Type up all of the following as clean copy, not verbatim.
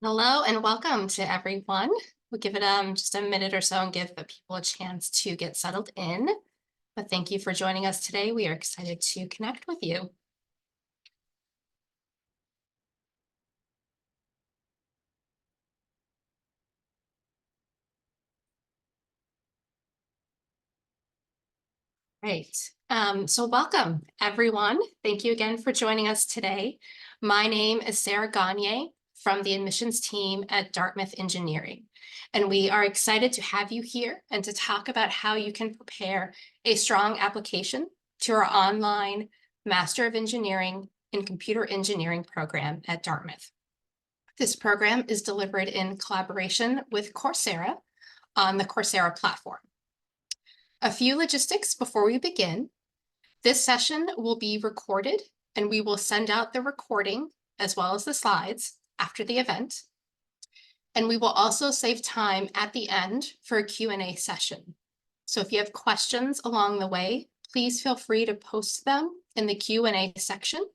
Hello and welcome to everyone. We'll give it just a minute or so and give the people a chance to get settled in. But thank you for joining us today. We are excited to connect with you. Right. So welcome, everyone. Thank you again for joining us today. My name is Sarah Gagne from the admissions team at Dartmouth Engineering, and we are excited to have you here and to talk about how you can prepare a strong application to our online Master of Engineering in Computer Engineering program at Dartmouth. This program is delivered in collaboration with Coursera on the Coursera platform. A few logistics before we begin. This session will be recorded and we will send out the recording as well as the slides after the event. And we will also save time at the end for a Q&A session. So if you have questions along the way, please feel free to post them in the Q&A section,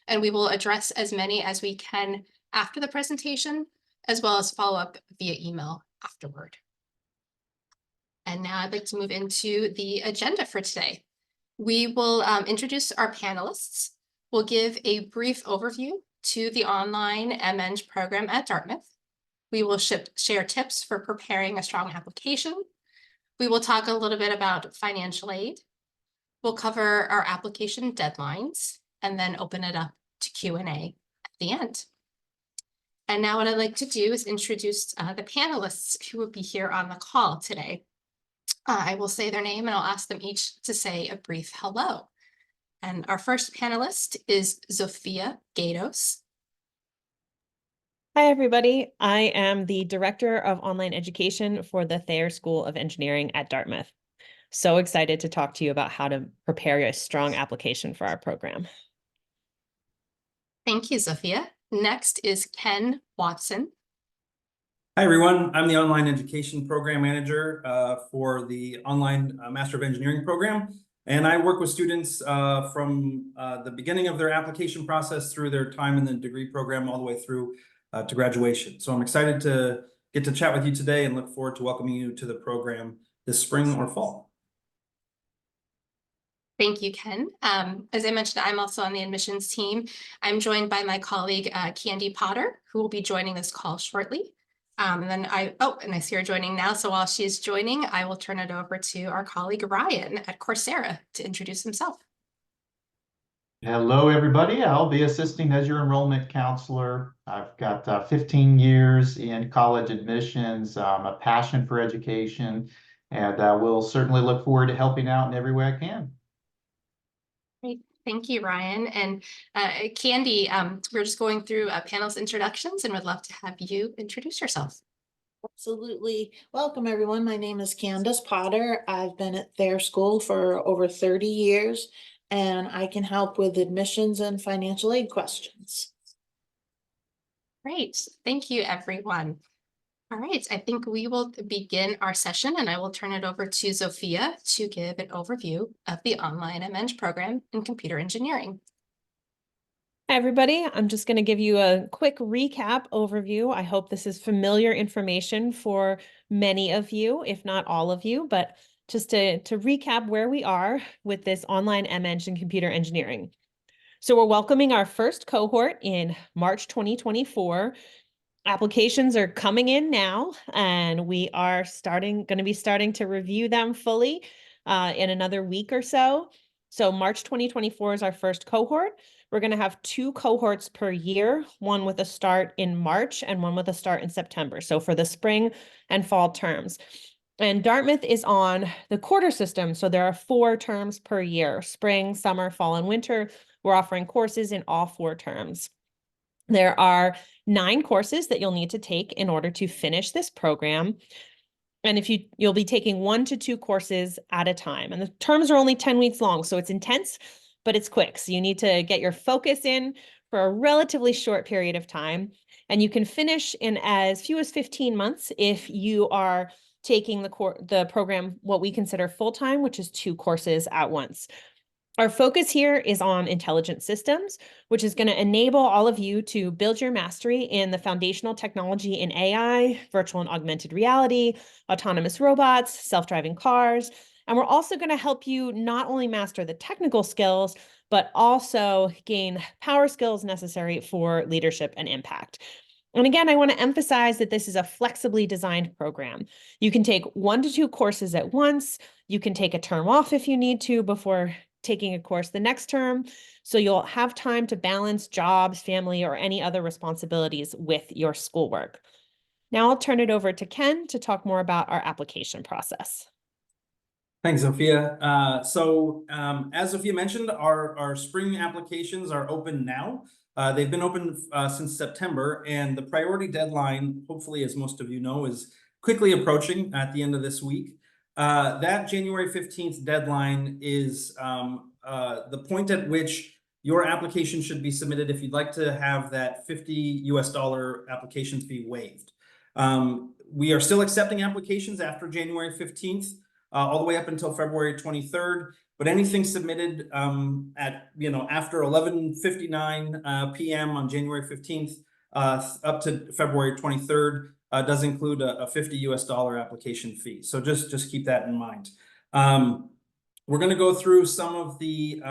and we will address as many as we can after the presentation, as well as follow up via email afterward. And now I'd like to move into the agenda for today. We will introduce our panelists. We'll give a brief overview to the online MEng program at Dartmouth. We will share tips for preparing a strong application. We will talk a little bit about financial aid. We'll cover our application deadlines and then open it up to Q&A at the end. And now what I'd like to do is introduce the panelists who will be here on the call today. I will say their name and I'll ask them each to say a brief hello. And our first panelist is Zofia Gatos. Hi, everybody. I am the Director of Online Education for the Thayer School of Engineering at Dartmouth. So excited to talk to you about how to prepare a strong application for our program. Thank you, Zofia. Next is Ken Watson. Hi, everyone. I'm the Online Education Program Manager for the Online Master of Engineering program. And I work with students from the beginning of their application process through their time in the degree program all the way through to graduation. So I'm excited to get to chat with you today and look forward to welcoming you to the program this spring or fall. Thank you, Ken. As I mentioned, I'm also on the admissions team. I'm joined by my colleague, Candy Potter, who will be joining this call shortly. And I see her joining now. So while she's joining, I will turn it over to our colleague, Ryan at Coursera, to introduce himself. Hello, everybody. I'll be assisting as your enrollment counselor. I've got 15 years in college admissions, a passion for education, and we'll certainly look forward to helping out in every way I can. Great. Thank you, Ryan. And Candy, we're just going through panelist introductions and would love to have you introduce yourself. Absolutely. Welcome, everyone. My name is Candace Potter. I've been at Thayer School for over 30 years, and I can help with admissions and financial aid questions. Great. Thank you, everyone. All right, I think we will begin our session and I will turn it over to Zofia to give an overview of the online MEng program in computer engineering. Hi, everybody. I'm just going to give you a quick recap overview. I hope this is familiar information for many of you, if not all of you, but just to recap where we are with this online MEng in computer engineering. So we're welcoming our first cohort in March 2024. Applications are coming in now, and we are going to be starting to review them fully in another week or so. So March 2024 is our first cohort. We're going to have 2 cohorts per year, one with a start in March and one with a start in September. So for the spring and fall terms. And Dartmouth is on the quarter system. So there are 4 terms per year: spring, summer, fall, and winter. We're offering courses in all 4 terms. There are 9 courses that you'll need to take in order to finish this program. And if you'll be taking 1 to 2 courses at a time. And the terms are only 10 weeks long, so it's intense, but it's quick. So you need to get your focus in for a relatively short period of time. And you can finish in as few as 15 months if you are taking the program what we consider full-time, which is 2 courses at once. Our focus here is on intelligent systems, which is going to enable all of you to build your mastery in the foundational technology in AI, virtual and augmented reality, autonomous robots, self-driving cars. And we're also going to help you not only master the technical skills, but also gain power skills necessary for leadership and impact. And again, I want to emphasize that this is a flexibly designed program. You can take 1 to 2 courses at once. You can take a term off if you need to before taking a course the next term. So you'll have time to balance jobs, family, or any other responsibilities with your schoolwork. Now I'll turn it over to Ken to talk more about our application process. Thanks, Sophia. As Sophia mentioned, our spring applications are open now. They've been open since September, and the priority deadline, hopefully, as most of you know, is quickly approaching at the end of this week. That January 15th deadline is the point at which your application should be submitted if you'd like to have that $50 application fee waived. We are still accepting applications after January 15th. All the way up until February 23rd, but anything submitted at after 11:59 p.m. on January 15th up to February 23rd does include a $50 application fee. So just keep that in mind. We're going to go through some of the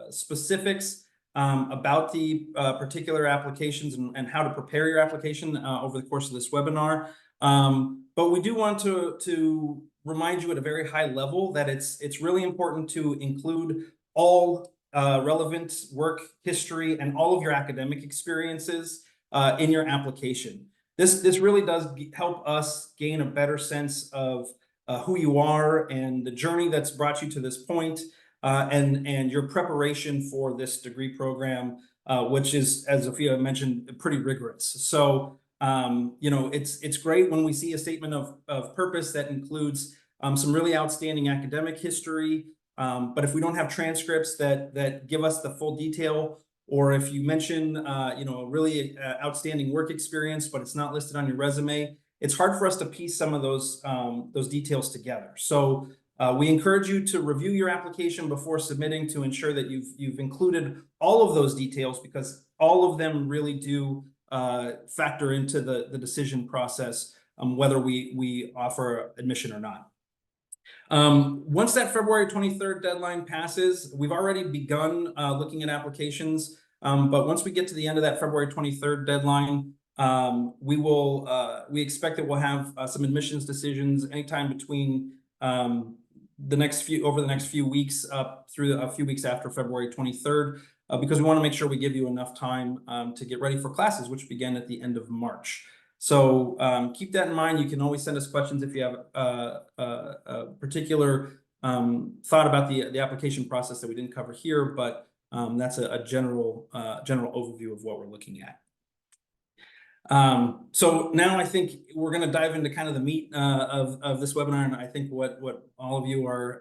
specifics about the particular applications and how to prepare your application over the course of this webinar. But we do want to remind you at a very high level that it's really important to include all relevant work history and all of your academic experiences in your application. This really does help us gain a better sense of who you are and the journey that's brought you to this point, and your preparation for this degree program, which is, as Sophia mentioned, pretty rigorous. So it's great when we see a statement of purpose that includes some really outstanding academic history. But if we don't have transcripts that give us the full detail, or if you mention a really outstanding work experience, but it's not listed on your resume, it's hard for us to piece some of those details together. So we encourage you to review your application before submitting to ensure that you've included all of those details, because all of them really do factor into the decision process, whether we offer admission or not. Once that February 23rd deadline passes, we've already begun looking at applications. But once we get to the end of that February 23rd deadline, we expect that we'll have some admissions decisions anytime between over the next few weeks up through a few weeks after February 23rd, because we want to make sure we give you enough time to get ready for classes, which begin at the end of March. So keep that in mind. You can always send us questions if you have a particular thought about the application process that we didn't cover here, but that's a general overview of what we're looking at. So now I think we're going to dive into kind of the meat of this webinar, and I think what all of you are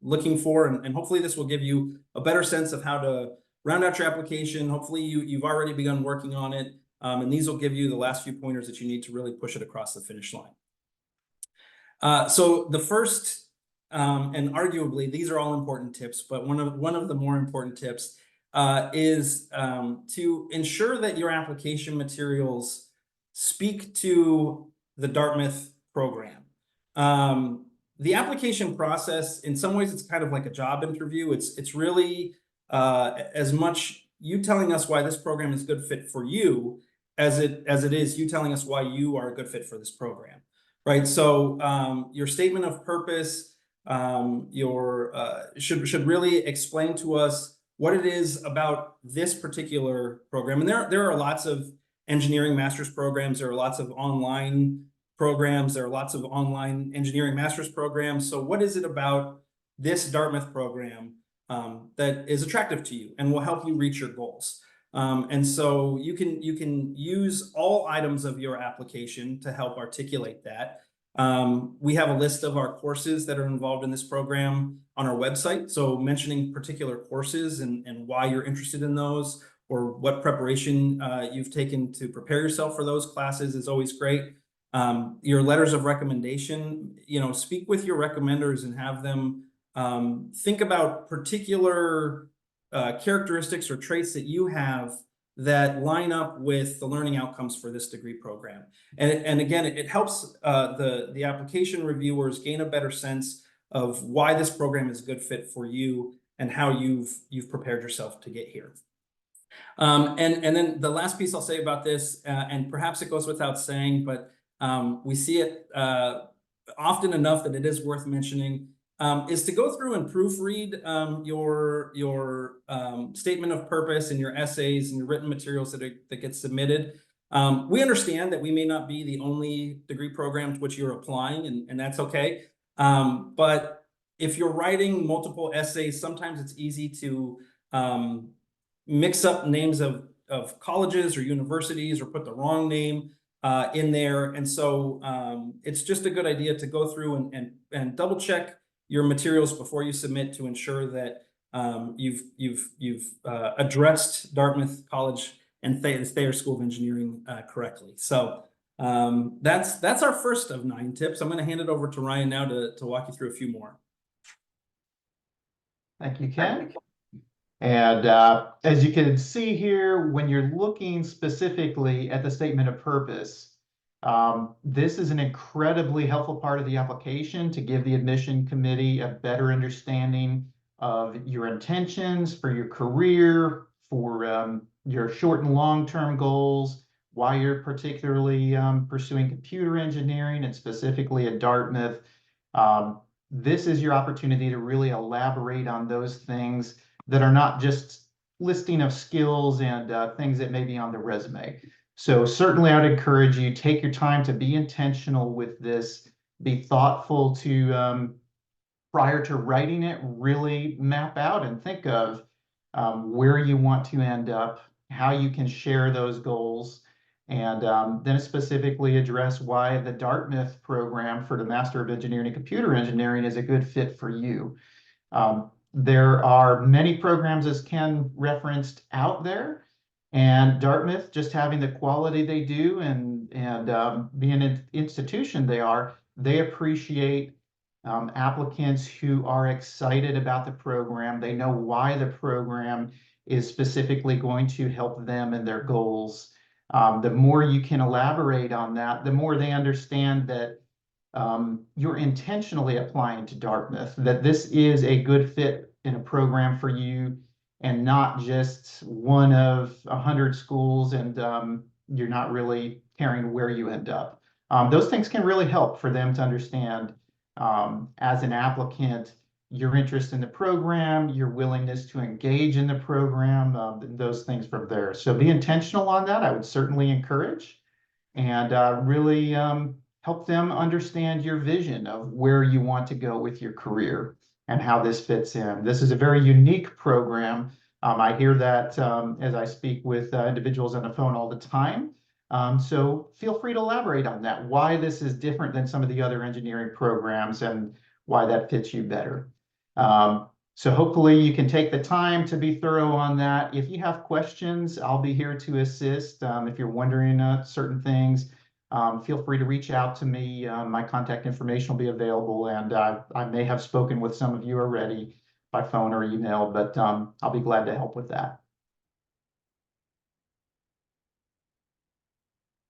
looking for, and hopefully this will give you a better sense of how to round out your application. Hopefully you've already begun working on it, and these will give you the last few pointers that you need to really push it across the finish line. So the first, and arguably these are all important tips, but one of the more important tips is to ensure that your application materials speak to the Dartmouth program. The application process, in some ways, it's kind of like a job interview. It's really as much you telling us why this program is a good fit for you as it is you telling us why you are a good fit for this program, right? So your statement of purpose should really explain to us what it is about this particular program. And there are lots of engineering master's programs. There are lots of online programs. There are lots of online engineering master's programs. So what is it about this Dartmouth program that is attractive to you and will help you reach your goals? And so you can use all items of your application to help articulate that. We have a list of our courses that are involved in this program on our website. So mentioning particular courses and why you're interested in those, or what preparation you've taken to prepare yourself for those classes, is always great. Your letters of recommendation, speak with your recommenders and have them think about particular characteristics or traits that you have that line up with the learning outcomes for this degree program. And again, it helps the application reviewers gain a better sense of why this program is a good fit for you and how you've prepared yourself to get here. And then the last piece I'll say about this, and perhaps it goes without saying, but we see it often enough that it is worth mentioning, is to go through and proofread your statement of purpose and your essays and your written materials that get submitted. We understand that we may not be the only degree program to which you're applying, and that's okay. But if you're writing multiple essays, sometimes it's easy to mix up names of colleges or universities or put the wrong name in there. And so it's just a good idea to go through and double check your materials before you submit to ensure that you've addressed Dartmouth College and Thayer School of Engineering correctly. So that's our first of 9 tips. I'm going to hand it over to Ryan now to walk you through a few more. Thank you, Ken. And as you can see here, when you're looking specifically at the statement of purpose, this is an incredibly helpful part of the application to give the admission committee a better understanding of your intentions for your career, for your short and long-term goals, why you're particularly pursuing computer engineering and specifically at Dartmouth. This is your opportunity to really elaborate on those things that are not just listing of skills and things that may be on the resume. So certainly I would encourage you, take your time to be intentional with this, be thoughtful to, prior to writing it, really map out and think of where you want to end up, how you can share those goals, and then specifically address why the Dartmouth program for the Master of Engineering and Computer Engineering is a good fit for you. There are many programs, as Ken referenced, out there, and Dartmouth, just having the quality they do and being an institution they appreciate applicants who are excited about the program. They know why the program is specifically going to help them in their goals. The more you can elaborate on that, the more they understand that you're intentionally applying to Dartmouth, that this is a good fit in a program for you and not just one of 100 schools, and you're not really caring where you end up. Those things can really help for them to understand as an applicant, your interest in the program, your willingness to engage in the program, those things from there. So be intentional on that. I would certainly encourage, and really help them understand your vision of where you want to go with your career and how this fits in. This is a very unique program. I hear that as I speak with individuals on the phone all the time. So feel free to elaborate on that, why this is different than some of the other engineering programs and why that fits you better. So hopefully you can take the time to be thorough on that. If you have questions, I'll be here to assist. If you're wondering certain things, feel free to reach out to me. My contact information will be available, and I may have spoken with some of you already by phone or email, but I'll be glad to help with that.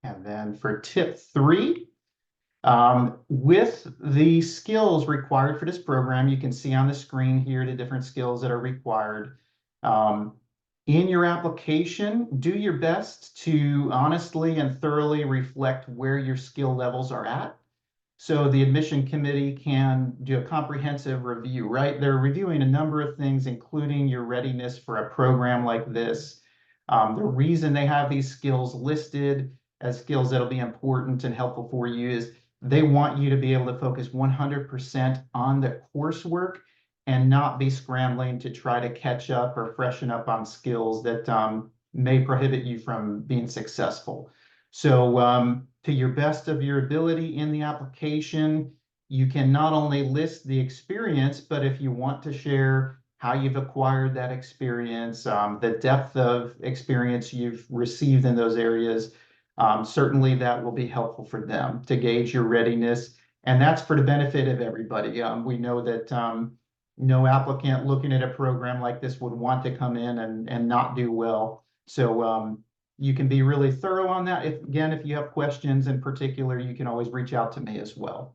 And then for tip 3, with the skills required for this program, you can see on the screen here the different skills that are required. In your application, do your best to honestly and thoroughly reflect where your skill levels are at, so the admission committee can do a comprehensive review, right? They're reviewing a number of things, including your readiness for a program like this. The reason they have these skills listed as skills that'll be important and helpful for you is they want you to be able to focus 100% on the coursework and not be scrambling to try to catch up or freshen up on skills that may prohibit you from being successful. So to your best of your ability in the application, you can not only list the experience, but if you want to share how you've acquired that experience, the depth of experience you've received in those areas, certainly that will be helpful for them to gauge your readiness. And that's for the benefit of everybody. We know that No applicant looking at a program like this would want to come in and not do well. So you can be really thorough on that. If you have questions in particular, you can always reach out to me as well.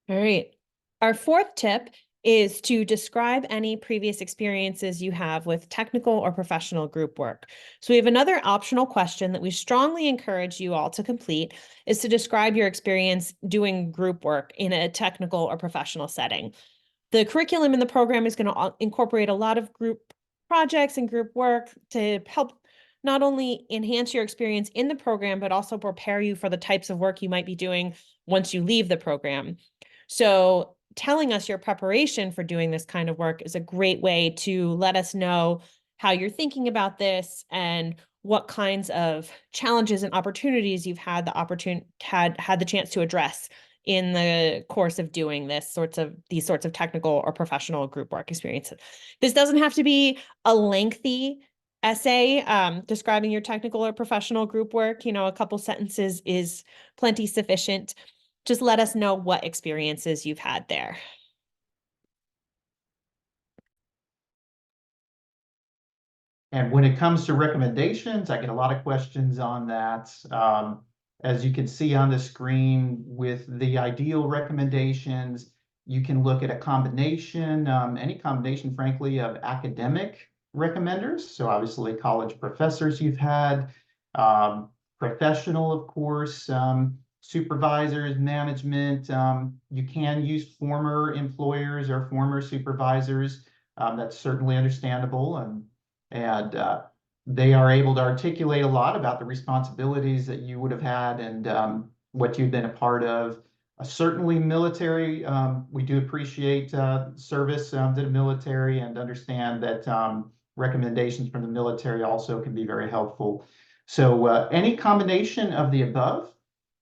All right. Our fourth tip is to describe any previous experiences you have with technical or professional group work. So we have another optional question that we strongly encourage you all to complete, is to describe your experience doing group work in a technical or professional setting. The curriculum in the program is going to incorporate a lot of group projects and group work to help not only enhance your experience in the program, but also prepare you for the types of work you might be doing once you leave the program. So telling us your preparation for doing this kind of work is a great way to let us know how you're thinking about this and what kinds of challenges and opportunities you've had the chance to address in the course of doing these sorts of technical or professional group work experiences. This doesn't have to be a lengthy essay describing your technical or professional group work. A couple sentences is plenty sufficient. Just let us know what experiences you've had there. And when it comes to recommendations, I get a lot of questions on that. As you can see on the screen with the ideal recommendations, you can look at a combination, any combination, frankly, of academic recommenders. So obviously college professors you've had, professional, of course, supervisors, management. You can use former employers or former supervisors. That's certainly understandable. And they are able to articulate a lot about the responsibilities that you would have had and what you've been a part of. Certainly military, we do appreciate service to the military and understand that recommendations from the military also can be very helpful. So any combination of the above.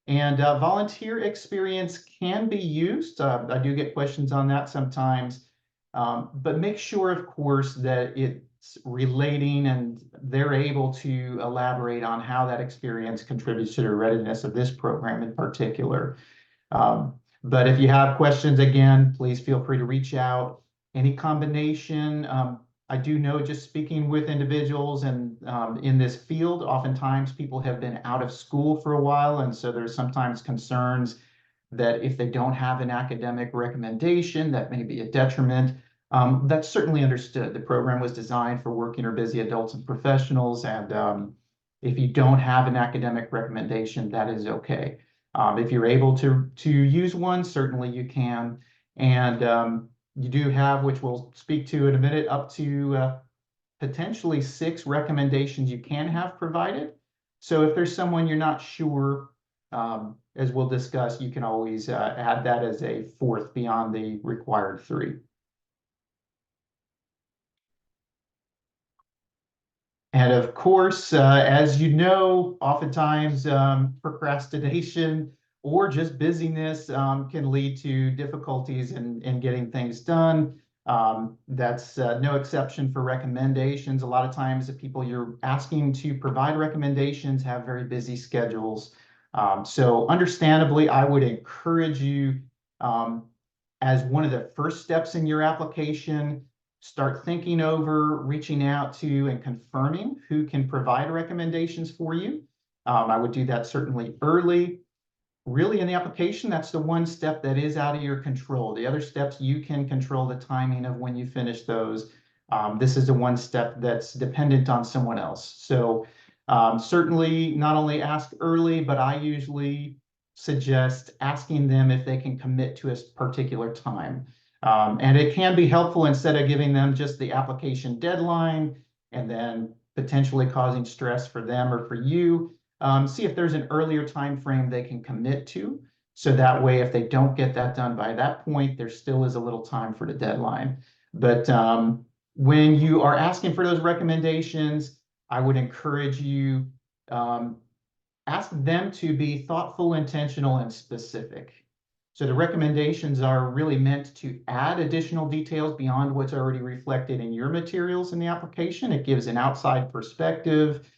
And volunteer experience can be used. I do get questions on that sometimes, but make sure, of course, that it's relating and they're able to elaborate on how that experience contributes to the readiness of this program in particular. But if you have questions, again, please feel free to reach out. Any combination, I do know, just speaking with individuals and in this field, oftentimes people have been out of school for a while, and so there's sometimes concerns that if they don't have an academic recommendation, that may be a detriment. That's certainly understood. The program was designed for working or busy adults and professionals, and if you don't have an academic recommendation, that is okay. If you're able to use one, certainly you can. And you do have, which we'll speak to in a minute, up to potentially 6 recommendations you can have provided. So if there's someone you're not sure, as we'll discuss, you can always add that as a 4th beyond the required 3. And of course, as you know, oftentimes procrastination or just busyness can lead to difficulties in getting things done. That's no exception for recommendations. A lot of times the people you're asking to provide recommendations have very busy schedules. So understandably, I would encourage you as one of the first steps in your application, start thinking over, reaching out to and confirming who can provide recommendations for you. I would do that certainly early. Really in the application, that's the one step that is out of your control. The other steps, you can control the timing of when you finish those. This is the one step that's dependent on someone else. So certainly not only ask early, but I usually suggest asking them if they can commit to a particular time. And it can be helpful instead of giving them just the application deadline and then potentially causing stress for them or for you. See if there's an earlier time frame they can commit to. So that way, if they don't get that done by that point, there still is a little time for the deadline. But when you are asking for those recommendations, I would encourage you, ask them to be thoughtful, intentional, and specific. So the recommendations are really meant to add additional details beyond what's already reflected in your materials in the application. It gives an outside perspective.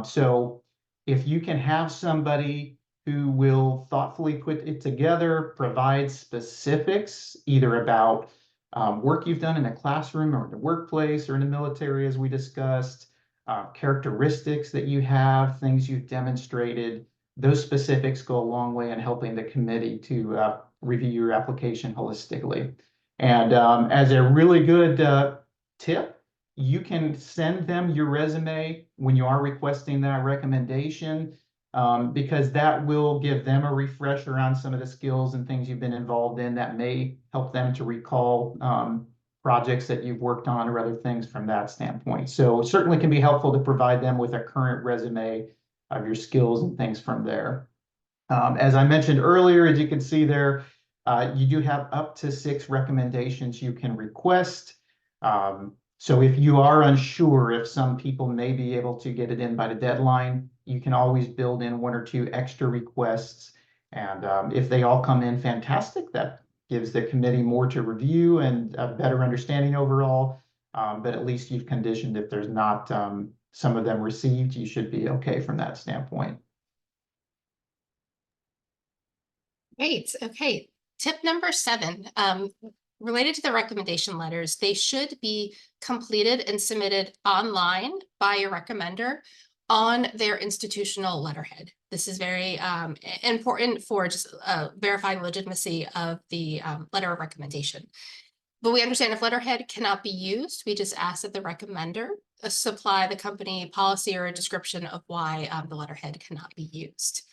So if you can have somebody who will thoughtfully put it together, provide specifics either about work you've done in a classroom or in the workplace or in the military, as we discussed, characteristics that you have, things you've demonstrated. Those specifics go a long way in helping the committee to review your application holistically. And as a really good tip, you can send them your resume when you are requesting that recommendation, because that will give them a refresher on some of the skills and things you've been involved in that may help them to recall projects that you've worked on or other things from that standpoint. So it certainly can be helpful to provide them with a current resume of your skills and things from there. As I mentioned earlier, as you can see there, you do have up to 6 recommendations you can request. So if you are unsure if some people may be able to get it in by the deadline, you can always build in 1 or 2 extra requests. And if they all come in fantastic, that gives the committee more to review and a better understanding overall. But at least you've conditioned if there's not some of them received, you should be okay from that standpoint. Great. Okay. Tip number 7, related to the recommendation letters, they should be completed and submitted online by your recommender on their institutional letterhead. This is very important for just verifying legitimacy of the letter of recommendation. But we understand if letterhead cannot be used, we just ask that the recommender supply the company policy or a description of why the letterhead cannot be used.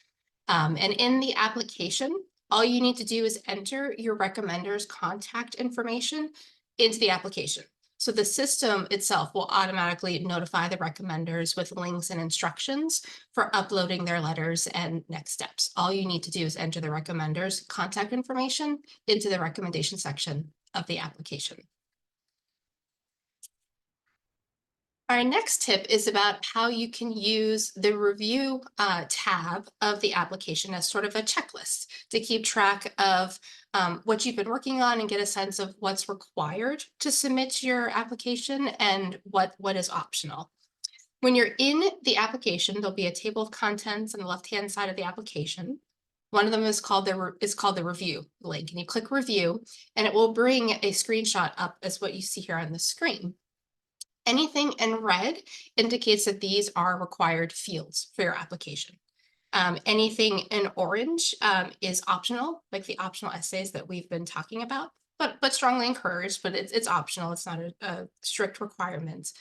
And in the application, all you need to do is enter your recommender's contact information into the application. So the system itself will automatically notify the recommenders with links and instructions for uploading their letters and next steps. All you need to do is enter the recommender's contact information into the recommendation section of the application. Our next tip is about how you can use the review tab of the application as sort of a checklist to keep track of what you've been working on and get a sense of what's required to submit your application and what is optional. When you're in the application, there'll be a table of contents on the left-hand side of the application. One of them is called the review link, and you click review, and it will bring a screenshot up as what you see here on the screen. Anything in red indicates that these are required fields for your application. Anything in orange is optional, like the optional essays that we've been talking about, but strongly encouraged, but it's optional. It's not a strict requirement.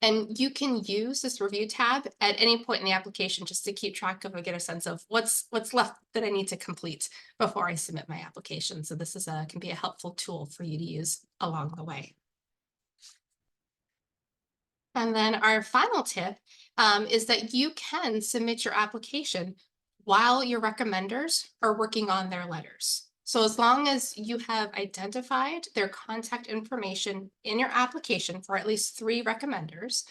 And you can use this review tab at any point in the application just to keep track of and get a sense of what's left that I need to complete before I submit my application. So this can be a helpful tool for you to use along the way. And then our final tip is that you can submit your application while your recommenders are working on their letters. So as long as you have identified their contact information in your application for at least 3 recommenders,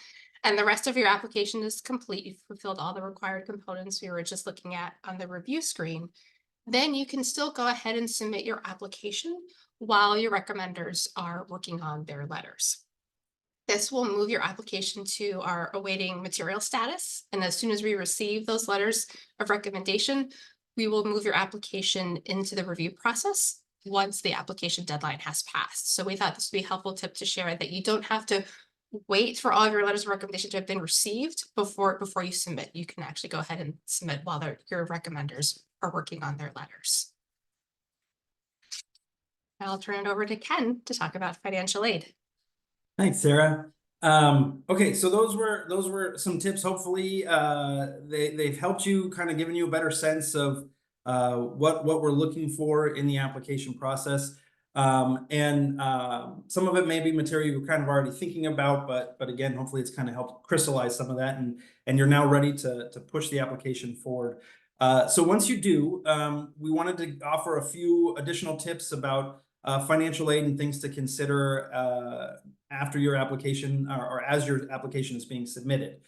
and the rest of your application is complete, you've fulfilled all the required components we were just looking at on the review screen, then you can still go ahead and submit your application while your recommenders are working on their letters. This will move your application to our awaiting material status. And as soon as we receive those letters of recommendation, we will move your application into the review process once the application deadline has passed. So we thought this would be a helpful tip to share, that you don't have to wait for all of your letters of recommendation to have been received before you submit. You can actually go ahead and submit while your recommenders are working on their letters. I'll turn it over to Ken to talk about financial aid. Thanks, Sarah. Okay, so those were some tips. Hopefully, they've helped you, kind of given you a better sense of what we're looking for in the application process. And some of it may be material you're kind of already thinking about, but again, hopefully it's kind of helped crystallize some of that, and you're now ready to push the application forward. So once you do, we wanted to offer a few additional tips about financial aid and things to consider after your application or as your application is being submitted.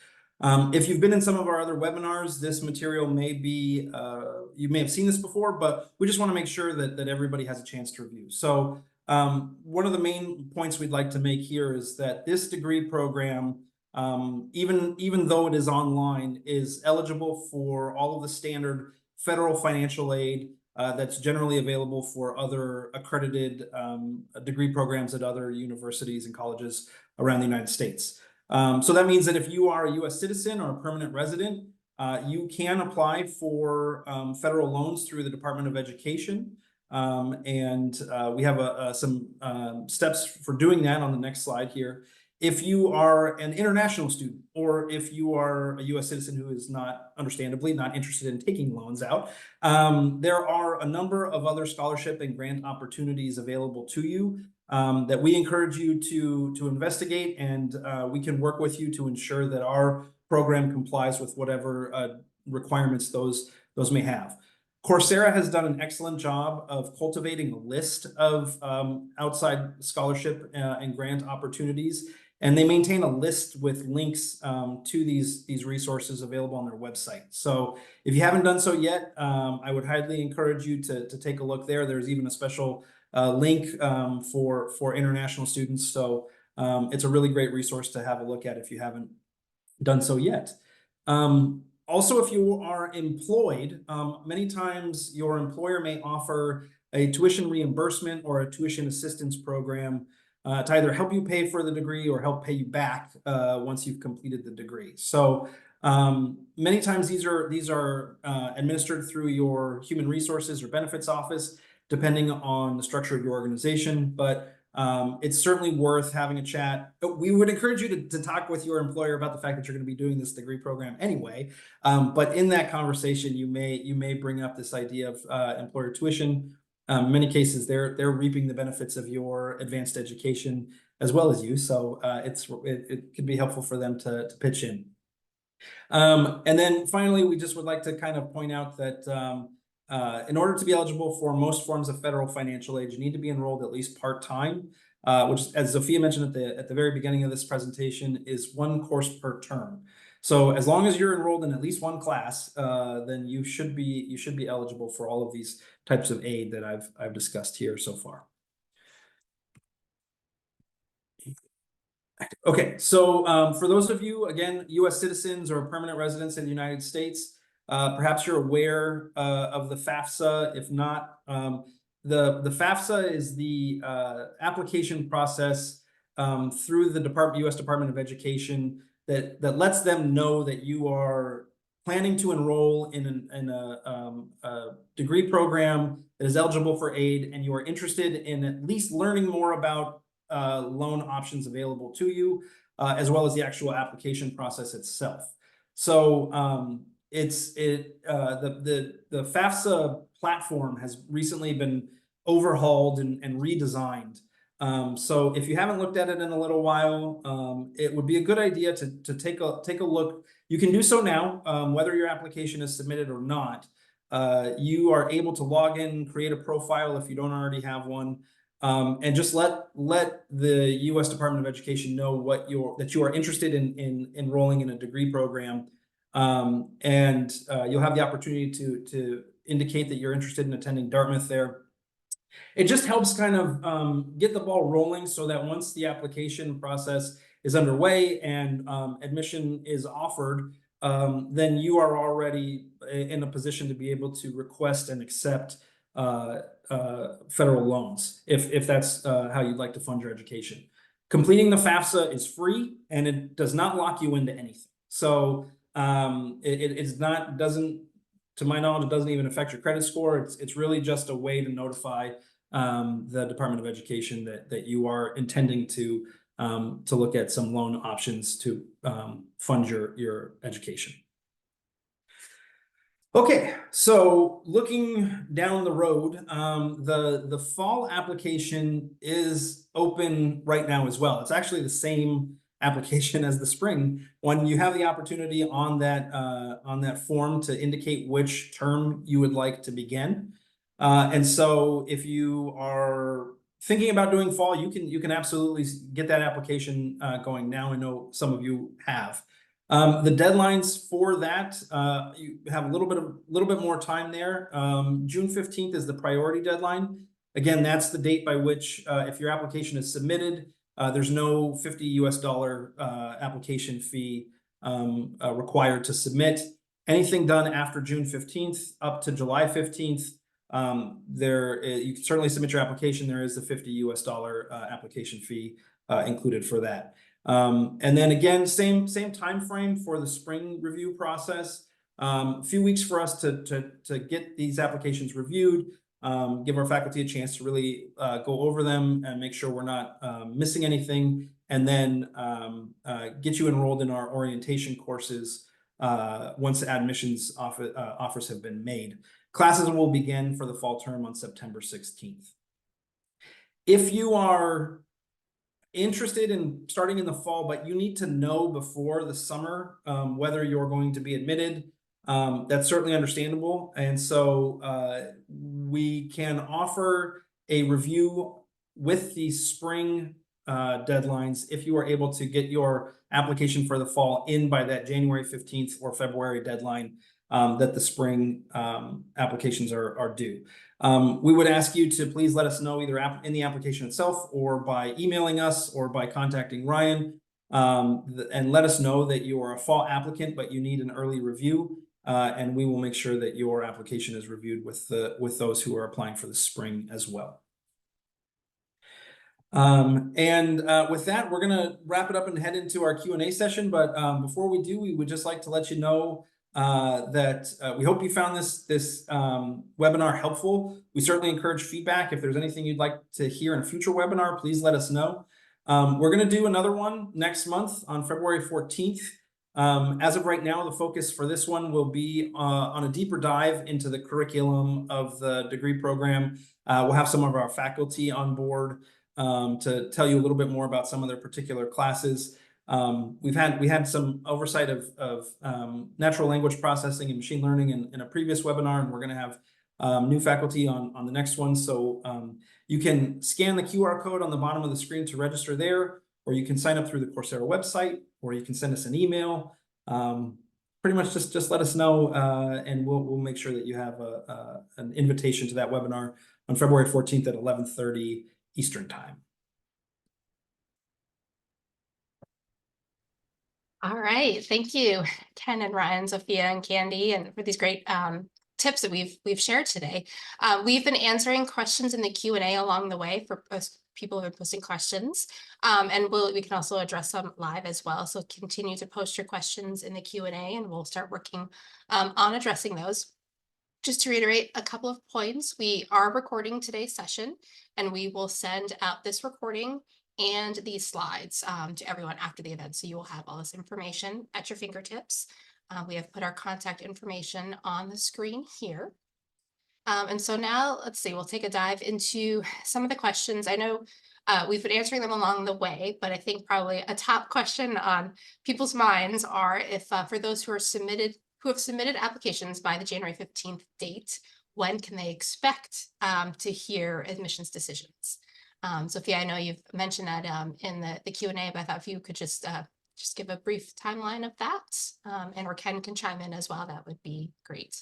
If you've been in some of our other webinars, this material may be, you may have seen this before, but we just want to make sure that everybody has a chance to review. So one of the main points we'd like to make here is that this degree program, even though it is online, is eligible for all of the standard federal financial aid that's generally available for other accredited degree programs at other universities and colleges around the United States. So that means that if you are a U.S. citizen or a permanent resident, you can apply for federal loans through the Department of Education. We have some steps for doing that on the next slide here. If you are an international student, or if you are a U.S. citizen who is understandably not interested in taking loans out, there are a number of other scholarship and grant opportunities available to you that we encourage you to investigate, and we can work with you to ensure that our program complies with whatever requirements those may have. Coursera has done an excellent job of cultivating a list of outside scholarship and grant opportunities, and they maintain a list with links to these resources available on their website. So if you haven't done so yet, I would highly encourage you to take a look there. There's even a special link for international students. So it's a really great resource to have a look at if you haven't done so yet. Also, if you are employed, many times your employer may offer a tuition reimbursement or a tuition assistance program to either help you pay for the degree or help pay you back once you've completed the degree. So many times these are administered through your human resources or benefits office, depending on the structure of your organization. But it's certainly worth having a chat. We would encourage you to talk with your employer about the fact that you're going to be doing this degree program anyway. But in that conversation, you may bring up this idea of employer tuition. In many cases, they're reaping the benefits of your advanced education as well as you. So it could be helpful for them to pitch in. And then finally, we just would like to kind of point out that in order to be eligible for most forms of federal financial aid, you need to be enrolled at least part-time, which, as Sophia mentioned at the very beginning of this presentation, is one course per term. So as long as you're enrolled in at least one class, then you should be eligible for all of these types of aid that I've discussed here so far. Okay, so for those of you, again, U.S. citizens or permanent residents in the United States, perhaps you're aware of the FAFSA. If not, the FAFSA is the application process through the U.S. Department of Education that lets them know that you are planning to enroll in a degree program that is eligible for aid, and you are interested in at least learning more about loan options available to you, as well as the actual application process itself. So the FAFSA platform has recently been overhauled and redesigned. So if you haven't looked at it in a little while, it would be a good idea to take a look. You can do so now, whether your application is submitted or not. You are able to log in, create a profile if you don't already have one, and just let the U.S. Department of Education know that you are interested in enrolling in a degree program, and you'll have the opportunity to indicate that you're interested in attending Dartmouth there. It just helps kind of get the ball rolling so that once the application process is underway and admission is offered, then you are already in a position to be able to request and accept federal loans if that's how you'd like to fund your education. Completing the FAFSA is free, and it does not lock you into anything. So to my knowledge, it doesn't even affect your credit score. It's really just a way to notify the Department of Education that you are intending to look at some loan options to fund your education. Okay, so looking down the road, the fall application is open right now as well. It's actually the same application as the spring one. You have the opportunity on that form to indicate which term you would like to begin. And so if you are thinking about doing fall, you can absolutely get that application going now. I know some of you have. The deadlines for that, you have a little bit more time there. June 15th is the priority deadline. Again, that's the date by which, if your application is submitted, there's no $50 US application fee required to submit. Anything done after June 15th up to July 15th, you can certainly submit your application. There is a $50 application fee included for that. And then again, same time frame for the spring review process. A few weeks for us to get these applications reviewed, give our faculty a chance to really go over them and make sure we're not missing anything, and then get you enrolled in our orientation courses once admissions offers have been made. Classes will begin for the fall term on September 16th. If you are interested in starting in the fall, but you need to know before the summer whether you're going to be admitted, that's certainly understandable. And so we can offer a review with the spring deadlines if you are able to get your application for the fall in by that January 15th or February deadline that the spring applications are due. We would ask you to please let us know either in the application itself or by emailing us or by contacting Ryan, and let us know that you are a fall applicant, but you need an early review, and we will make sure that your application is reviewed with those who are applying for the spring as well. With that, we're gonna wrap it up and head into our Q&A session. But before we do, we would just like to let you know that we hope you found this webinar helpful. We certainly encourage feedback. If there's anything you'd like to hear in a future webinar, please let us know. We're going to do another one next month on February 14th. As of right now, the focus for this one will be on a deeper dive into the curriculum of the degree program. We'll have some of our faculty on board to tell you a little bit more about some of their particular classes. We had some oversight of natural language processing and machine learning in a previous webinar, and we're going to have new faculty on the next one. So you can scan the QR code on the bottom of the screen to register there, or you can sign up through the Coursera website, or you can send us an email. Pretty much just let us know, and we'll make sure that you have an invitation to that webinar on February 14th at 11:30 Eastern Time. All right, thank you, Ken and Ryan, Sophia and Candy, and for these great tips that we've shared today. We've been answering questions in the Q&A along the way for people who have been posting questions, and we can also address them live as well. So continue to post your questions in the Q&A, and we'll start working on addressing those. Just to reiterate a couple of points, we are recording today's session, and we will send out this recording and these slides to everyone after the event. So you will have all this information at your fingertips. We have put our contact information on the screen here. And so now let's see, we'll take a dive into some of the questions. I know we've been answering them along the way, but I think probably a top question on people's minds are if for those who have submitted applications by the January 15th date, when can they expect to hear admissions decisions? Sophia, I know you've mentioned that in the Q&A, but I thought if you could just give a brief timeline of that, or Ken can chime in as well, that would be great.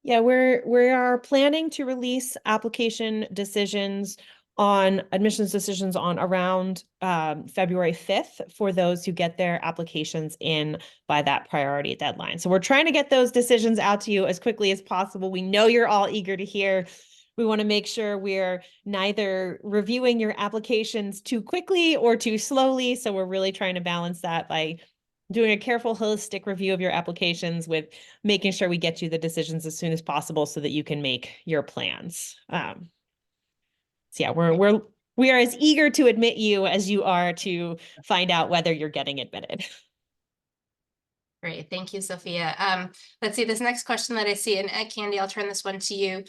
Yeah, we are planning to release application decisions admissions decisions on around February 5th for those who get their applications in by that priority deadline. So we're trying to get those decisions out to you as quickly as possible. We know you're all eager to hear. We want to make sure we're neither reviewing your applications too quickly or too slowly. So we're really trying to balance that by doing a careful, holistic review of your applications with making sure we get you the decisions as soon as possible so that you can make your plans. So yeah, we are as eager to admit you as you are to find out whether you're getting admitted. Great, thank you, Sophia. Let's see, this next question that I see, and Candy, I'll turn this one to you.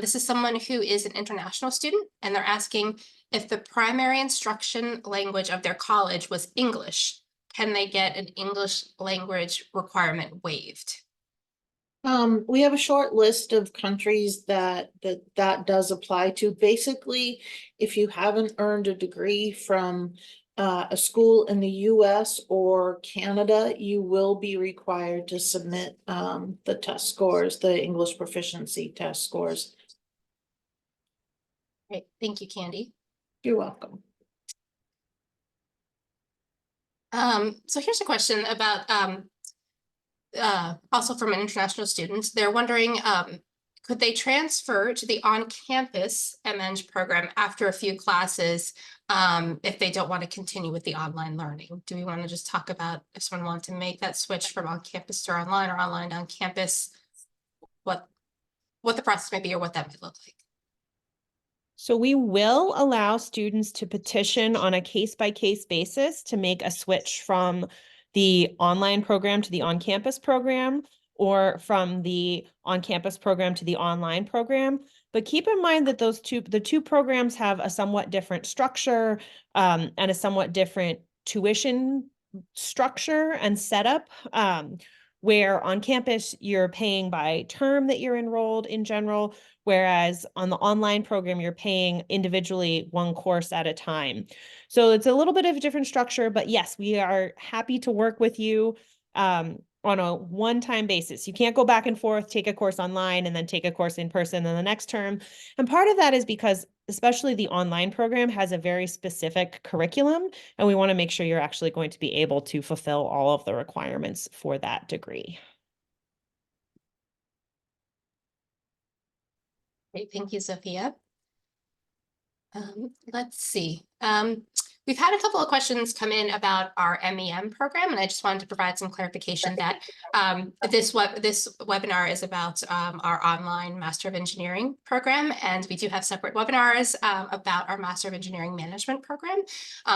This is someone who is an international student, and they're asking if the primary instruction language of their college was English, can they get an English language requirement waived? We have a short list of countries that does apply to. Basically, if you haven't earned a degree from a school in the US or Canada, you will be required to submit the test scores, the English proficiency test scores. Great, thank you, Candy. You're welcome. So here's a question about also from an international student. They're wondering, could they transfer to the on-campus MEng program after a few classes if they don't want to continue with the online learning? Do we want to just talk about if someone wanted to make that switch from on-campus to online or online to on-campus, what the process may be or what that might look like? So we will allow students to petition on a case-by-case basis to make a switch from the online program to the on-campus program, or from the on-campus program to the online program. But keep in mind that the two programs have a somewhat different structure and a somewhat different tuition structure and setup. Where on campus you're paying by term that you're enrolled in general, whereas on the online program, you're paying individually one course at a time. So it's a little bit of a different structure, but yes, we are happy to work with you on a one-time basis. You can't go back and forth, take a course online and then take a course in person in the next term. And part of that is because especially the online program has a very specific curriculum, and we want to make sure you're actually going to be able to fulfill all of the requirements for that degree. Great, thank you, Sophia. Let's see. We've had a couple of questions come in about our MEM program, and I just wanted to provide some clarification that this webinar is about our online Master of Engineering program, and we do have separate webinars about our Master of Engineering Management program.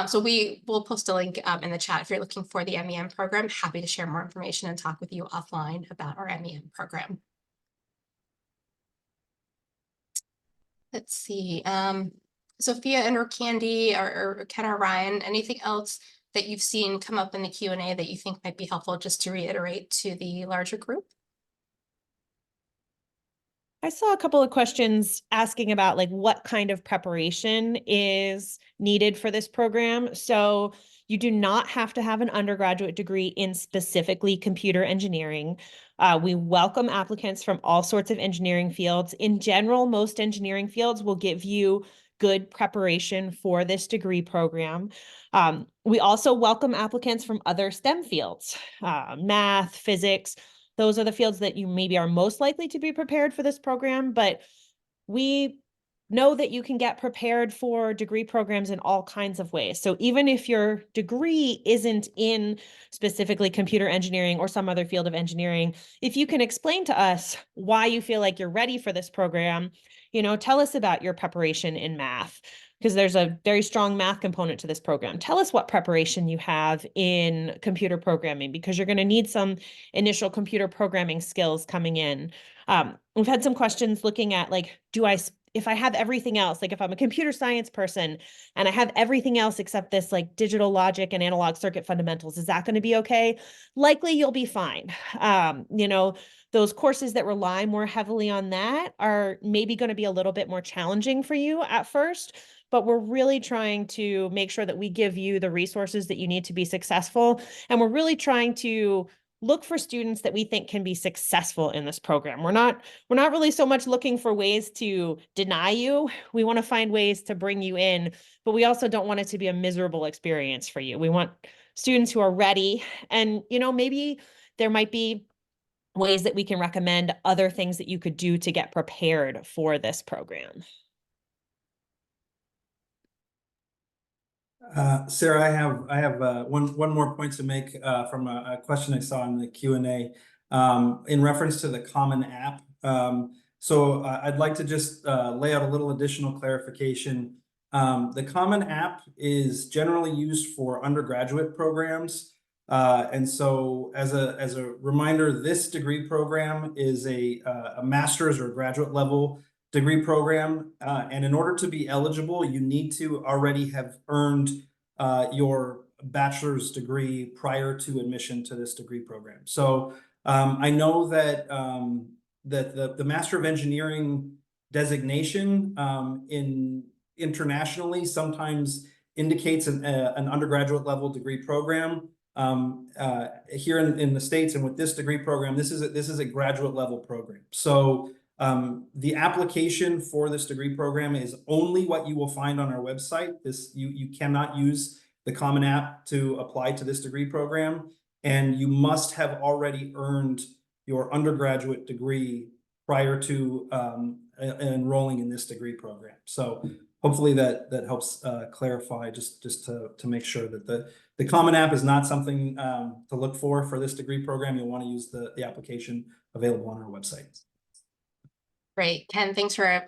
So we will post a link in the chat if you're looking for the MEM program. Happy to share more information and talk with you offline about our MEM program. Let's see. Sophia and or Candy or Ken or Ryan, anything else that you've seen come up in the Q&A that you think might be helpful just to reiterate to the larger group? I saw a couple of questions asking about like what kind of preparation is needed for this program. So you do not have to have an undergraduate degree in specifically computer engineering. We welcome applicants from all sorts of engineering fields. In general, most engineering fields will give you good preparation for this degree program. We also welcome applicants from other STEM fields, math, physics. Those are the fields that you maybe are most likely to be prepared for this program, but we know that you can get prepared for degree programs in all kinds of ways. So even if your degree isn't in specifically computer engineering or some other field of engineering, if you can explain to us why you feel like you're ready for this program, tell us about your preparation in math, because there's a very strong math component to this program. Tell us what preparation you have in computer programming, because you're going to need some initial computer programming skills coming in. We've had some questions looking at like, if I have everything else, like if I'm a computer science person and I have everything else except this like digital logic and analog circuit fundamentals, is that going to be okay? Likely you'll be fine. Those courses that rely more heavily on that are maybe going to be a little bit more challenging for you at first, but we're really trying to make sure that we give you the resources that you need to be successful. And we're really trying to look for students that we think can be successful in this program. We're not really so much looking for ways to deny you. We want to find ways to bring you in, but we also don't want it to be a miserable experience for you. We want students who are ready, and maybe there might be ways that we can recommend other things that you could do to get prepared for this program. Sarah, I have one more point to make from a question I saw in the Q&A in reference to the Common App. So I'd like to just lay out a little additional clarification. The Common App is generally used for undergraduate programs. And so as a reminder, this degree program is a master's or graduate level degree program. And in order to be eligible, you need to already have earned your bachelor's degree prior to admission to this degree program. So I know that the Master of Engineering designation internationally sometimes indicates an undergraduate level degree program. Here in the States and with this degree program, this is a graduate level program. So the application for this degree program is only what you will find on our website. You cannot use the Common App to apply to this degree program. and you must have already earned your undergraduate degree prior to enrolling in this degree program. So hopefully that helps clarify, just to make sure that the Common App is not something to look for this degree program. You'll want to use the application available on our website. Great, Ken, thanks for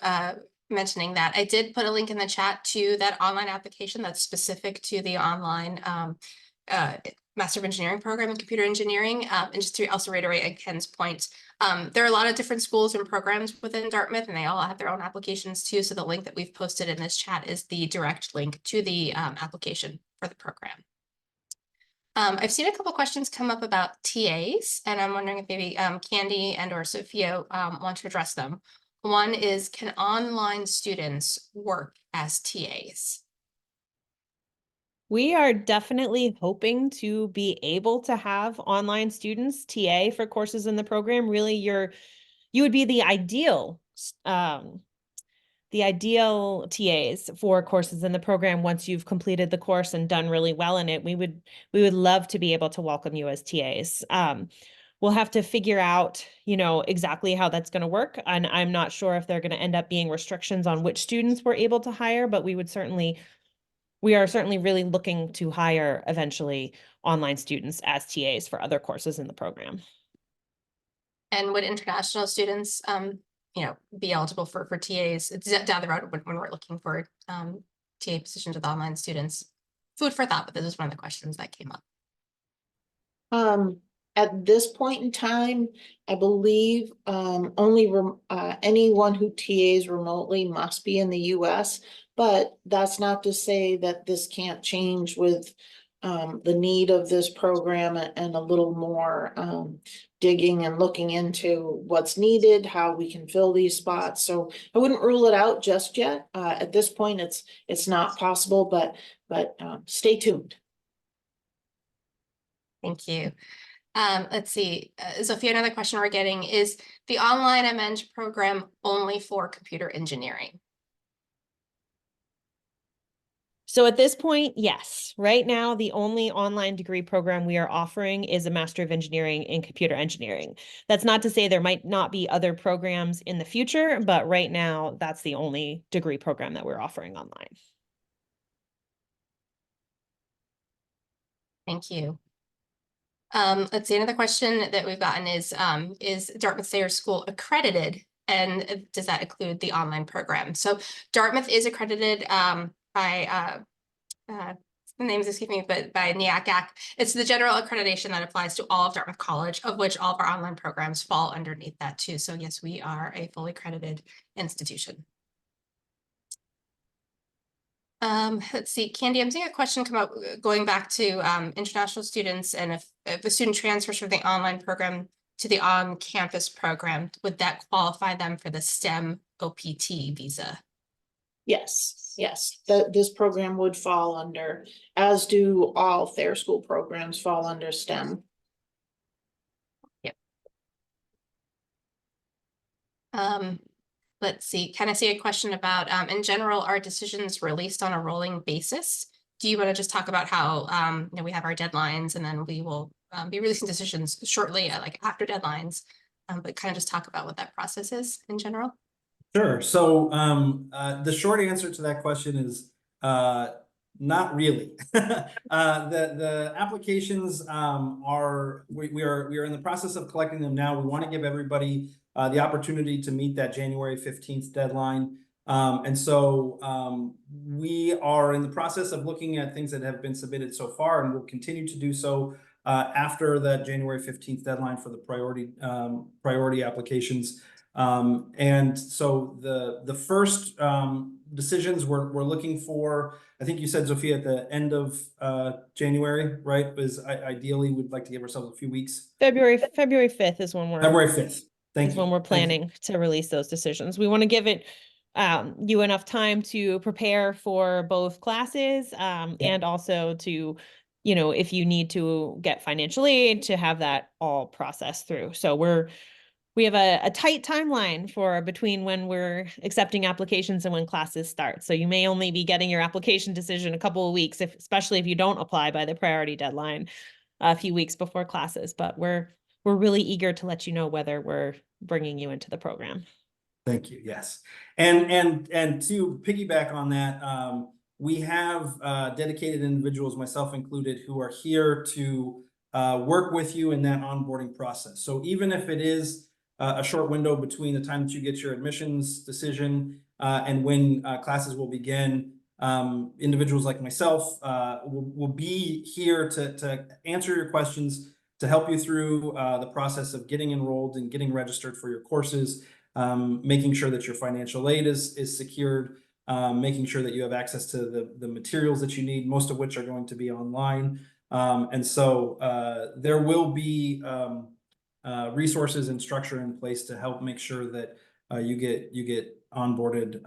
mentioning that. I did put a link in the chat to that online application that's specific to the online Master of Engineering program in computer engineering. And just to also reiterate Ken's point, there are a lot of different schools and programs within Dartmouth, and they all have their own applications too. So the link that we've posted in this chat is the direct link to the application for the program. I've seen a couple questions come up about TAs, and I'm wondering if maybe Candy and or Sophia want to address them. One is, can online students work as TAs? We are definitely hoping to be able to have online students TA for courses in the program. Really, you would be the ideal TAs for courses in the program once you've completed the course and done really well in it. We would love to be able to welcome you as TAs. We'll have to figure out, exactly how that's going to work. And I'm not sure if they're going to end up being restrictions on which students we're able to hire, but we are certainly really looking to hire eventually online students as TAs for other courses in the program. And would international students, be eligible for TAs? It's down the road when we're looking for TA positions with online students. Food for thought, but this is one of the questions that came up. At this point in time, I believe only anyone who TAs remotely must be in the US, but that's not to say that this can't change with the need of this program and a little more digging and looking into what's needed, how we can fill these spots. So I wouldn't rule it out just yet. At this point, it's not possible, but stay tuned. Thank you. Let's see, Sophia, another question we're getting is the online MEng program only for computer engineering? So at this point, yes. Right now, the only online degree program we are offering is a Master of Engineering in Computer Engineering. That's not to say there might not be other programs in the future, but right now, that's the only degree program that we're offering online. Thank you. Let's see, another question that we've gotten is Dartmouth Sayers School accredited, and does that include the online program? So Dartmouth is accredited by the names escape me, but by NEACAC. It's the general accreditation that applies to all of Dartmouth College, of which all of our online programs fall underneath that too. So yes, we are a fully accredited institution. Let's see, Candy, I'm seeing a question come up going back to international students, and if a student transfers from the online program to the on-campus program, would that qualify them for the STEM OPT visa? Yes, this program would fall under, as do all Thayer School programs fall under STEM. Yep. Let's see, kind of see a question about, in general, are decisions released on a rolling basis? Do you want to just talk about how, we have our deadlines, and then we will be releasing decisions shortly, like after deadlines, but kind of just talk about what that process is in general? Sure. So the short answer to that question is not really. The applications we are in the process of collecting them now. We want to give everybody the opportunity to meet that January 15th deadline. And so we are in the process of looking at things that have been submitted so far, and we'll continue to do so after that January 15th deadline for the priority applications. And so the first decisions we're looking for, I think you said, Sophia, at the end of January, right? Ideally we'd like to give ourselves a few weeks. February 5th is when we're February 5th. Thank you. when we're planning to release those decisions. We want to give it you enough time to prepare for both classes and also to, if you need to get financial aid, to have that all processed through. So we have a tight timeline for between when we're accepting applications and when classes start. So you may only be getting your application decision a couple of weeks, especially if you don't apply by the priority deadline. a few weeks before classes, but we're really eager to let you know whether we're bringing you into the program. Thank you. Yes. And to piggyback on that, we have dedicated individuals, myself included, who are here to work with you in that onboarding process. So even if it is a short window between the time that you get your admissions decision and when classes will begin, individuals like myself will be here to answer your questions, to help you through the process of getting enrolled and getting registered for your courses, making sure that your financial aid is secured, making sure that you have access to the materials that you need, most of which are going to be online. And so there will be resources and structure in place to help make sure that you get onboarded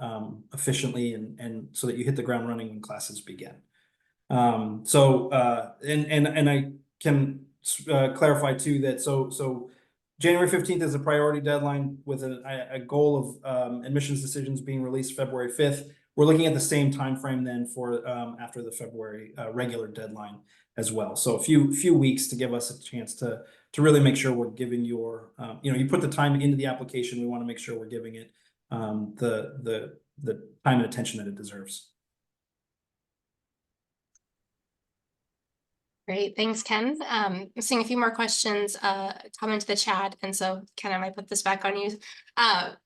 efficiently and so that you hit the ground running when classes begin. And I can clarify too that so January 15th is a priority deadline with a goal of admissions decisions being released February 5th. We're looking at the same time frame then for after the February regular deadline as well. So a few weeks to give us a chance to really make sure we're giving your you put the time into the application. We want to make sure we're giving it the time and attention that it deserves. Great, thanks, Ken. I'm seeing a few more questions come into the chat, and so Ken, I might put this back on you.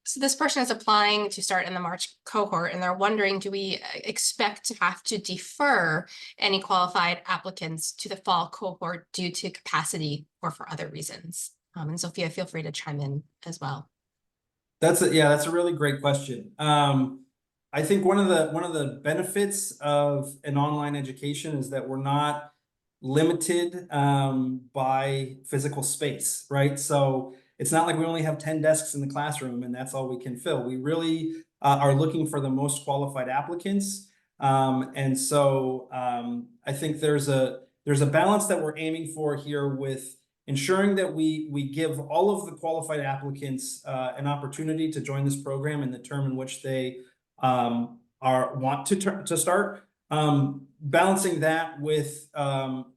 So this person is applying to start in the March cohort, and they're wondering, do we expect to have to defer any qualified applicants to the fall cohort due to capacity or for other reasons? And Sophia, feel free to chime in as well. That's a really great question. I think one of the benefits of an online education is that we're not limited by physical space, right? So it's not like we only have 10 desks in the classroom and that's all we can fill. We really are looking for the most qualified applicants. And so I think there's a balance that we're aiming for here with ensuring that we give all of the qualified applicants an opportunity to join this program in the term in which they want to start. Balancing that with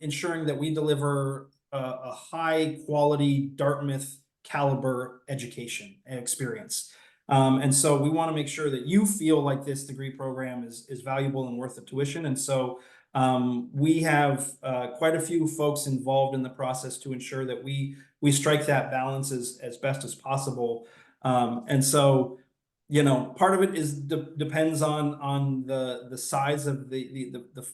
ensuring that we deliver a high quality Dartmouth caliber education and experience. And so we want to make sure that you feel like this degree program is valuable and worth the tuition. And so we have quite a few folks involved in the process to ensure that we strike that balance as best as possible. And so part of it depends on the size of the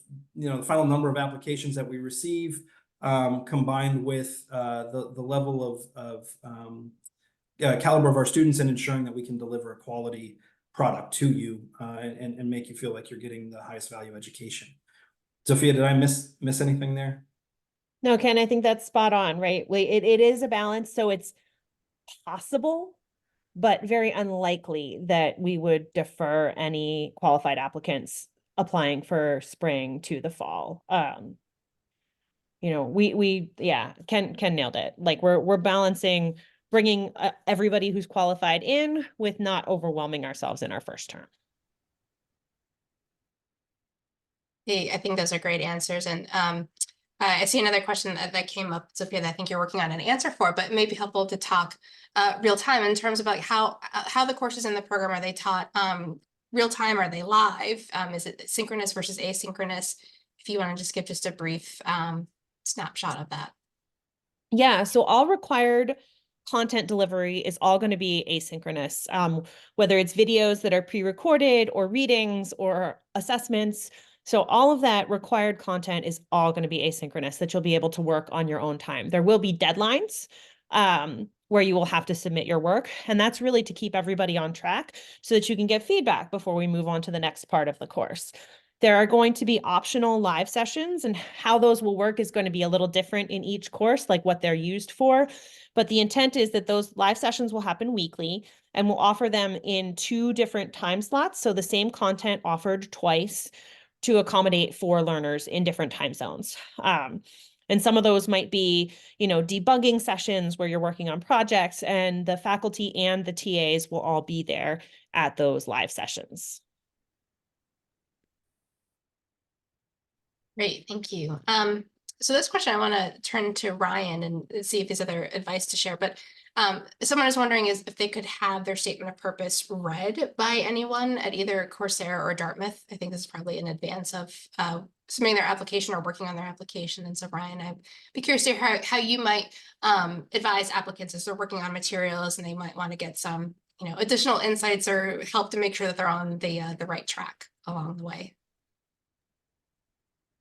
final number of applications that we receive, combined with the level of caliber of our students and ensuring that we can deliver a quality product to you and make you feel like you're getting the highest value education. Sophia, did I miss anything there? No, Ken, I think that's spot on, right? It is a balance, so it's possible, but very unlikely that we would defer any qualified applicants applying for spring to the fall. Ken nailed it. Like we're balancing bringing everybody who's qualified in with not overwhelming ourselves in our first term. Hey, I think those are great answers. And I see another question that came up, Sophia, that I think you're working on an answer for, but it may be helpful to talk real time in terms of like how the courses in the program, are they taught real time? Are they live? Is it synchronous versus asynchronous? If you want to just give just a brief snapshot of that. Yeah, so all required content delivery is all going to be asynchronous, whether it's videos that are pre-recorded or readings or assessments. So all of that required content is all going to be asynchronous, that you'll be able to work on your own time. There will be deadlines where you will have to submit your work. And that's really to keep everybody on track so that you can get feedback before we move on to the next part of the course. There are going to be optional live sessions, and how those will work is going to be a little different in each course, like what they're used for. But the intent is that those live sessions will happen weekly, and we'll offer them in 2 different time slots. So the same content offered twice to accommodate 4 learners in different time zones. And some of those might be, debugging sessions where you're working on projects, and the faculty and the TAs will all be there at those live sessions. Great, thank you. So this question, I want to turn to Ryan and see if there's other advice to share. But someone is wondering is if they could have their statement of purpose read by anyone at either Coursera or Dartmouth. I think this is probably in advance of submitting their application or working on their application. And so Ryan, I'd be curious to hear how you might advise applicants as they're working on materials and they might want to get some, additional insights or help to make sure that they're on the right track along the way.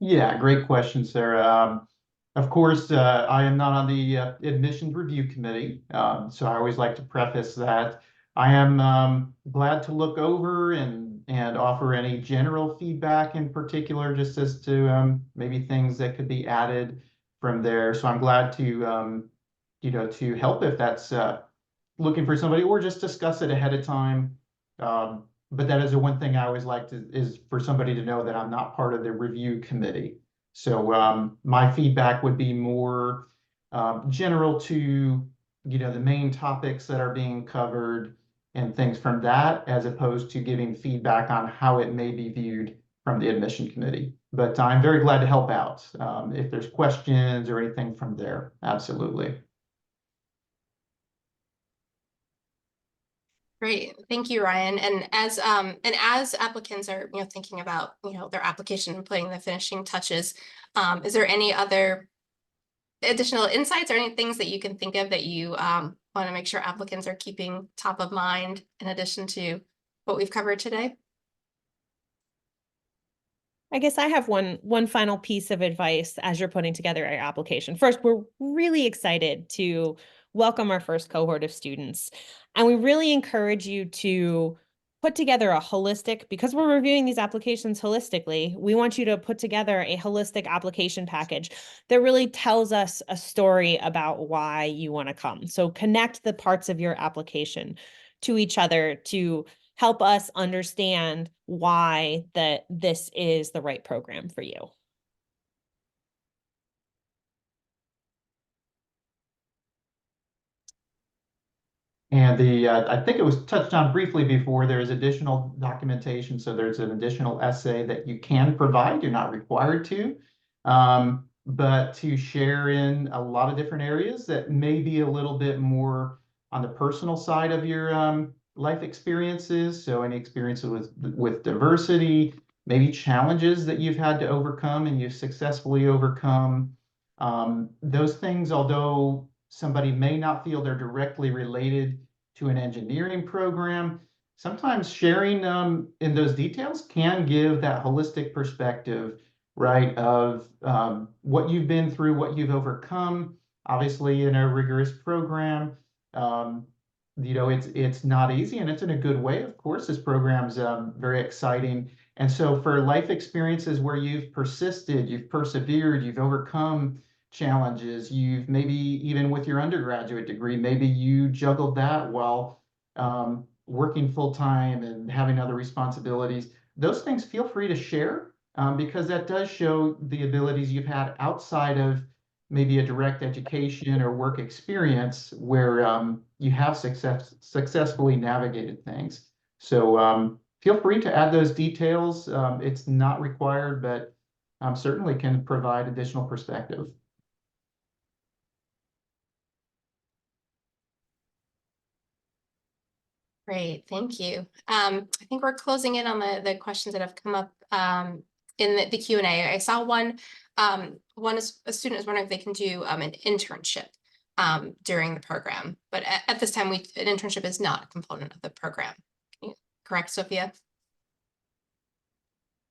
Yeah, great question, Sarah. Of course, I am not on the admissions review committee, so I always like to preface that I am glad to look over and offer any general feedback in particular, just as to maybe things that could be added from there. So I'm glad to to help if that's looking for somebody, or just discuss it ahead of time. But that is the one thing I always like is for somebody to know that I'm not part of the review committee. So my feedback would be more general to, the main topics that are being covered and things from that, as opposed to giving feedback on how it may be viewed from the admission committee. But I'm very glad to help out if there's questions or anything from there. Absolutely. Great, thank you, Ryan. And as applicants are thinking about their application and putting the finishing touches, is there any other additional insights or any things that you can think of that you want to make sure applicants are keeping top of mind in addition to what we've covered today? I guess I have one final piece of advice as you're putting together your application. First, we're really excited to welcome our first cohort of students. And we really encourage you to put together a holistic, because we're reviewing these applications holistically, we want you to put together a holistic application package that really tells us a story about why you want to come. So connect the parts of your application to each other to help us understand why this is the right program for you. And I think it was touched on briefly before, there is additional documentation. So there's an additional essay that you can provide. You're not required to, but to share in a lot of different areas that may be a little bit more on the personal side of your life experiences. So any experiences with diversity, maybe challenges that you've had to overcome and you've successfully overcome. Those things, although somebody may not feel they're directly related to an engineering program, sometimes sharing in those details can give that holistic perspective, right, of what you've been through, what you've overcome. Obviously, in a rigorous program, it's not easy, and it's in a good way. Of course, this program's very exciting. And so for life experiences where you've persisted, you've persevered, you've overcome challenges, you've maybe even with your undergraduate degree, maybe you juggled that while working full time and having other responsibilities. Those things, feel free to share because that does show the abilities you've had outside of maybe a direct education or work experience where you have successfully navigated things. So feel free to add those details. It's not required, but certainly can provide additional perspective. Great, thank you. I think we're closing in on the questions that have come up in the Q&A. I saw one is a student is wondering if they can do an internship during the program, but at this time, an internship is not a component of the program. Correct, Sophia?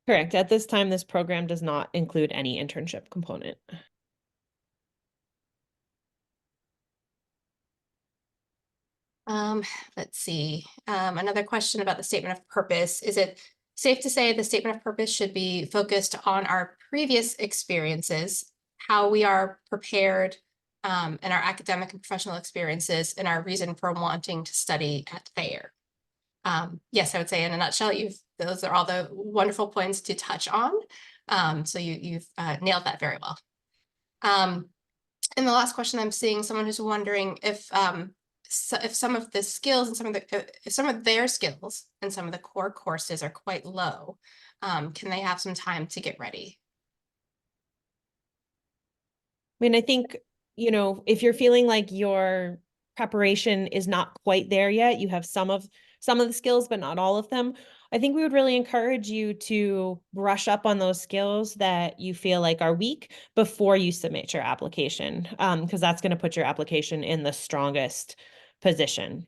Correct. At this time, this program does not include any internship component. Let's see. Another question about the statement of purpose. Is it safe to say the statement of purpose should be focused on our previous experiences, how we are prepared, and our academic and professional experiences, and our reason for wanting to study at Thayer? Yes, I would say in a nutshell, those are all the wonderful points to touch on. So you've nailed that very well. And the last question I'm seeing, someone who's wondering if some of the skills and some of their skills and some of the core courses are quite low, can they have some time to get ready? mean, I think, you know, if you're feeling like your preparation is not quite there yet, you have some of the skills, but not all of them. I think we would really encourage you to brush up on those skills that you feel like are weak before you submit your application, because that's going to put your application in the strongest position.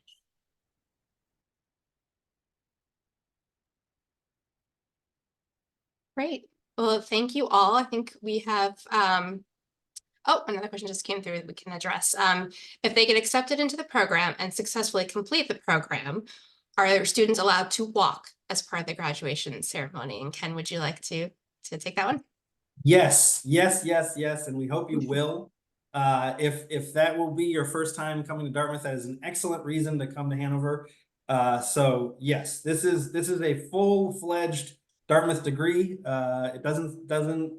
Great. Well, thank you all. I think we have, oh, another question just came through that we can address. If they get accepted into the program and successfully complete the program, are their students allowed to walk as part of the graduation ceremony? And Ken, would you like to take that one? Yes, yes, yes, yes, and we hope you will. If that will be your first time coming to Dartmouth, that is an excellent reason to come to Hanover. So yes, this is a full-fledged Dartmouth degree. It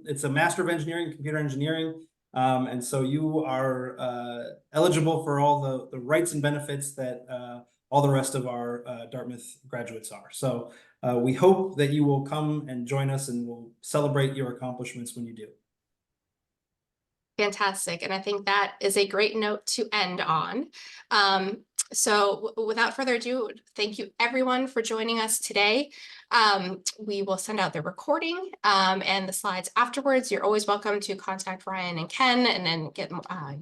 it's a Master of Engineering, Computer Engineering. And so you are eligible for all the rights and benefits that all the rest of our Dartmouth graduates are. So we hope that you will come and join us, and we'll celebrate your accomplishments when you do. Fantastic. And I think that is a great note to end on. So without further ado, thank you everyone for joining us today. We will send out the recording and the slides afterwards. You're always welcome to contact Ryan and Ken and then get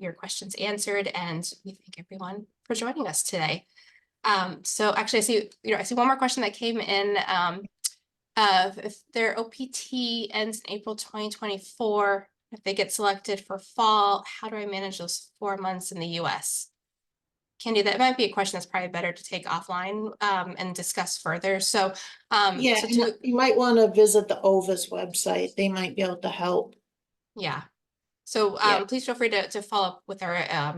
your questions answered. And we thank everyone for joining us today. So actually, I see one more question that came in. If their OPT ends in April 2024, if they get selected for fall, how do I manage those 4 months in the US? Candy, that might be a question that's probably better to take offline and discuss further. So Yeah, you might want to visit the OVA's website. They might be able to help. yeah. So Yeah. please feel free to follow up with our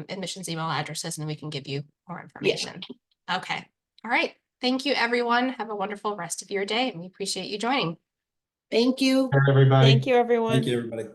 admissions email addresses and we can give you more information. Okay. All right. Thank you, everyone. Have a wonderful rest of your day, and we appreciate you joining. Thank you. Everybody. Thank you, everyone. Thank you, everybody.